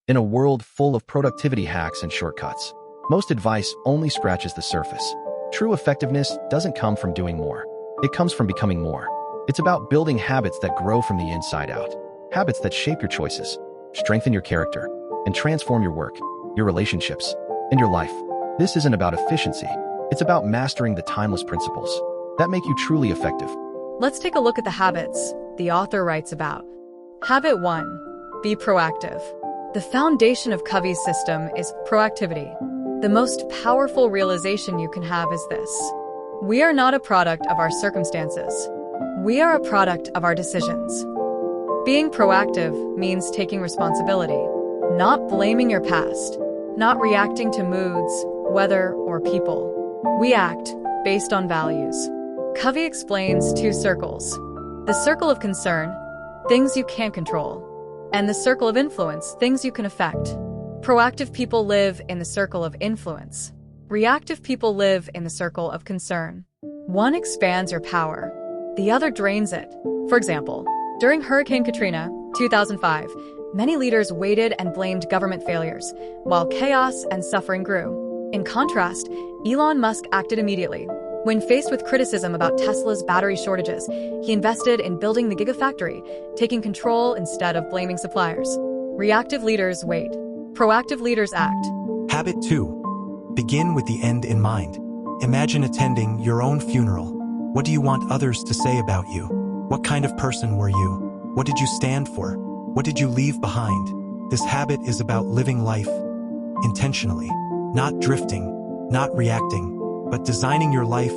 In a world full of productivity hacks and shortcuts, most advice only scratches the surface. True effectiveness doesn't come from doing more. It comes from becoming more. It's about building habits that grow from the inside out. Habits that shape your choices, strengthen your character, and transform your work, your relationships, and your life. This isn't about efficiency. It's about mastering the timeless principles that make you truly effective. Let's take a look at the habits the author writes about. Habit 1. Be proactive. The foundation of Covey's system is proactivity. The most powerful realization you can have is this: we are not a product of our circumstances. We are a product of our decisions. Being proactive means taking responsibility, not blaming your past, not reacting to moods, weather, or people. We act based on values. Covey explains 2 circles: the circle of concern, things you can't control, and the circle of influence, things you can affect. Proactive people live in the circle of influence. Reactive people live in the circle of concern. One expands your power, the other drains it. For example, during Hurricane Katrina, 2005, many leaders waited and blamed government failures, while chaos and suffering grew. In contrast, Elon Musk acted immediately. When faced with criticism about Tesla's battery shortages, he invested in building the Gigafactory, taking control instead of blaming suppliers. Reactive leaders wait. Proactive leaders act. Habit 2. Begin with the end in mind. Imagine attending your own funeral. What do you want others to say about you? What kind of person were you? What did you stand for? What did you leave behind? This habit is about living life intentionally, not drifting, not reacting, but designing your life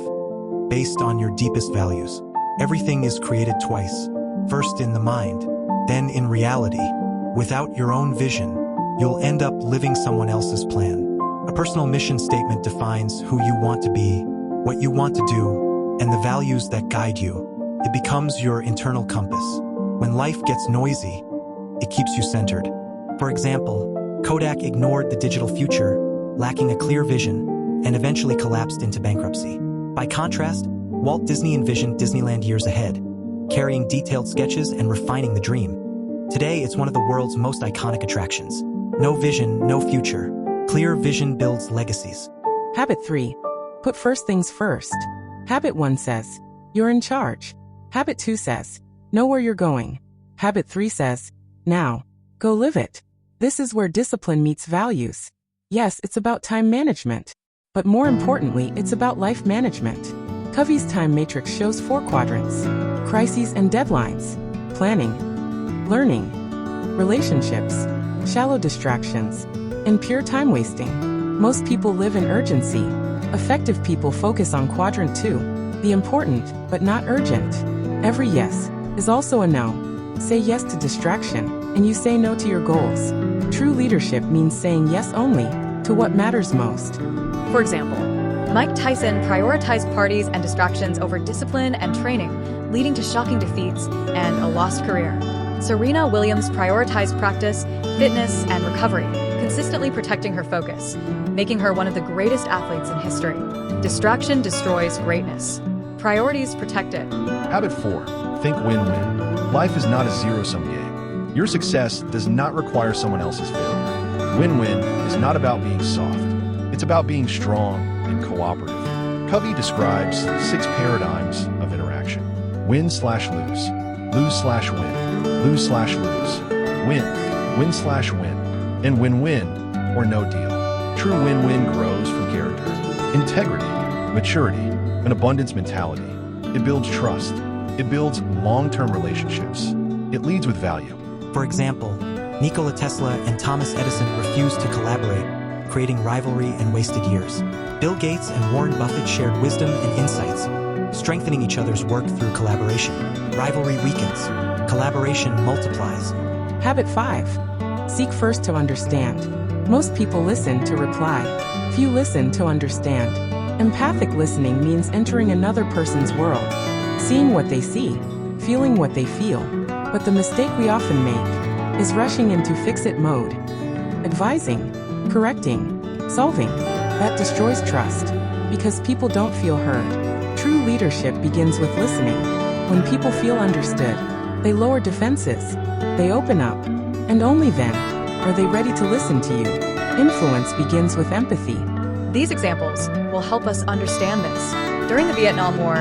based on your deepest values. Everything is created twice, first in the mind, then in reality. Without your own vision, you'll end up living someone else's plan. A personal mission statement defines who you want to be, what you want to do, and the values that guide you. It becomes your internal compass. When life gets noisy, it keeps you centered. For example, Kodak ignored the digital future, lacking a clear vision, and eventually collapsed into bankruptcy. By contrast, Walt Disney envisioned Disneyland years ahead, carrying detailed sketches and refining the dream. Today, it's one of the world's most iconic attractions. No vision, no future. Clear vision builds legacies. Habit 3. Put first things first. Habit 1 says, you're in charge. Habit 2 says, know where you're going. Habit 3 says, now, go live it. This is where discipline meets values. Yes, it's about time management. But more importantly, it's about life management. Covey's time matrix shows 4 quadrants: crises and deadlines, planning, learning, relationships, shallow distractions, and pure time wasting. Most people live in urgency. Effective people focus on quadrant 2, the important but not urgent. Every yes is also a no. Say yes to distraction, and you say no to your goals. True leadership means saying yes only to what matters most. For example, Mike Tyson prioritized parties and distractions over discipline and training, leading to shocking defeats and a lost career. Serena Williams prioritized practice, fitness, and recovery, consistently protecting her focus, making her one of the greatest athletes in history. Distraction destroys greatness. Priorities protect it. Habit 4. Think win-win. Life is not a zero-sum game. Your success does not require someone else's failure. Win-win is not about being soft. It's about being strong and cooperative. Covey describes 6 paradigms of interaction: win/lose, lose/win, lose/lose, win, win/win, and win-win or no deal. True win-win grows from character, integrity, maturity, an abundance mentality. It builds trust. It builds long-term relationships. It leads with value. For example, Nikola Tesla and Thomas Edison refused to collaborate, creating rivalry and wasted years. Bill Gates and Warren Buffett shared wisdom and insights, strengthening each other's work through collaboration. Rivalry weakens. Collaboration multiplies. Habit 5. Seek first to understand. Most people listen to reply. Few listen to understand. Empathic listening means entering another person's world, seeing what they see, feeling what they feel. But the mistake we often make is rushing into fix-it mode. Advising, correcting, solving. That destroys trust, because people don't feel heard. True leadership begins with listening. When people feel understood, they lower defenses, they open up, and only then Are they ready to listen to you? Influence begins with empathy. These examples will help us understand this. During the Vietnam War,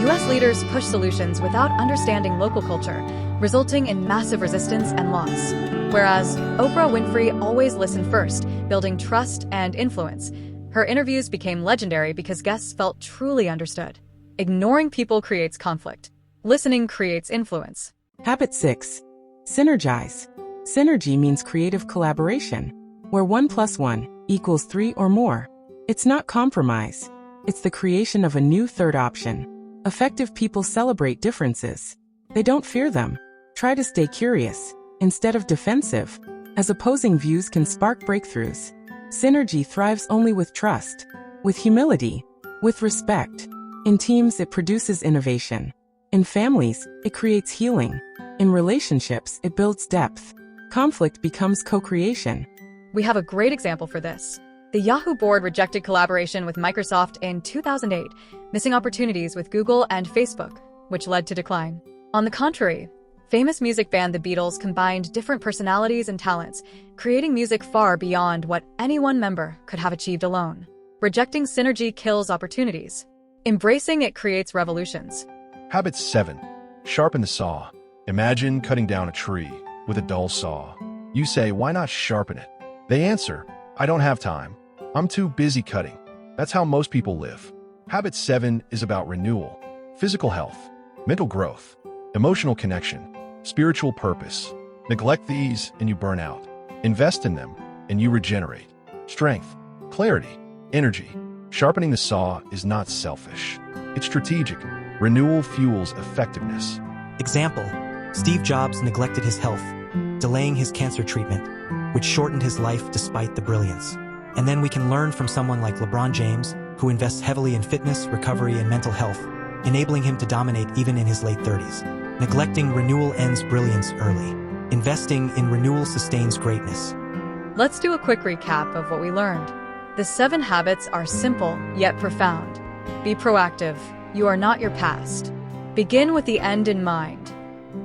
U.S. leaders pushed solutions without understanding local culture, resulting in massive resistance and loss. Whereas Oprah Winfrey always listened first, building trust and influence. Her interviews became legendary because guests felt truly understood. Ignoring people creates conflict. Listening creates influence. Habit 6. Synergize. Synergy means creative collaboration, where 1 + 1 = 3 or more. It's not compromise. It's the creation of a new third option. Effective people celebrate differences. They don't fear them. Try to stay curious, instead of defensive, as opposing views can spark breakthroughs. Synergy thrives only with trust, with humility, with respect. In teams, it produces innovation. In families, it creates healing. In relationships, it builds depth. Conflict becomes co-creation. We have a great example for this. The Yahoo board rejected collaboration with Microsoft in 2008, missing opportunities with Google and Facebook, which led to decline. On the contrary, famous music band The Beatles combined different personalities and talents, creating music far beyond what any one member could have achieved alone. Rejecting synergy kills opportunities. Embracing it creates revolutions. Habit 7. Sharpen the saw. Imagine cutting down a tree with a dull saw. You say, why not sharpen it? They answer, I don't have time. I'm too busy cutting. That's how most people live. Habit 7 is about renewal, physical health, mental growth, emotional connection, spiritual purpose. Neglect these and you burn out. Invest in them and you regenerate. Strength, clarity, energy. Sharpening the saw is not selfish. It's strategic. Renewal fuels effectiveness. Example, Steve Jobs neglected his health, delaying his cancer treatment, which shortened his life despite the brilliance. And then we can learn from someone like LeBron James, who invests heavily in fitness, recovery, and mental health, enabling him to dominate even in his late 30s. Neglecting renewal ends brilliance early. Investing in renewal sustains greatness. Let's do a quick recap of what we learned. The 7 habits are simple yet profound. Be proactive. You are not your past. Begin with the end in mind.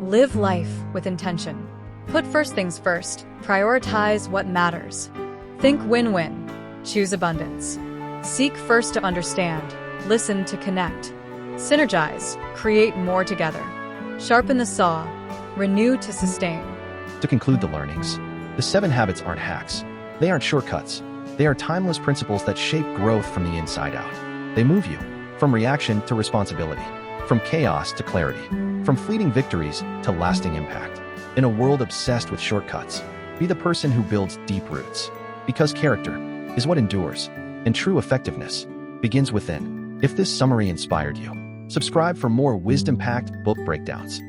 Live life with intention. Put first things first. Prioritize what matters. Think win-win. Choose abundance. Seek first to understand. Listen to connect. Synergize. Create more together. Sharpen the saw. Renew to sustain. To conclude the learnings, the 7 habits aren't hacks. They aren't shortcuts. They are timeless principles that shape growth from the inside out. They move you from reaction to responsibility, from chaos to clarity, from fleeting victories to lasting impact. In a world obsessed with shortcuts, be the person who builds deep roots. Because character is what endures, and true effectiveness begins within. If this summary inspired you, subscribe for more wisdom-packed book breakdowns.